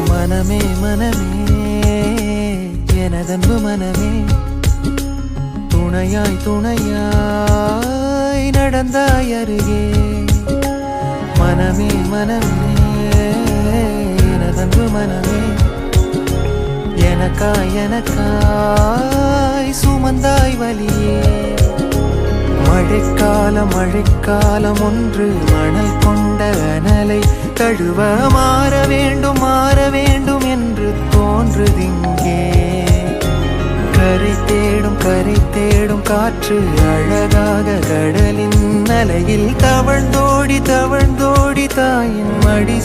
மனமே மனமே எனதன்பு மனமே, துணையாய் துணையாய் நடந்தாய் அருகே. மனமே மனமே எனதன்பு மனமே, எனக்காய் எனக்காய் சுமந்தாய் வலியே. மழைக்காலம் மழைக்காலம் ஒன்று மணல் கொண்ட அனலை தழுவ மாற வேண்டும் என்று தோன்றுதிங்கே. கரை தேடும் காற்று அழகாக கடலின் அலையில் தவழ்ந்தோடி தாயின் மடி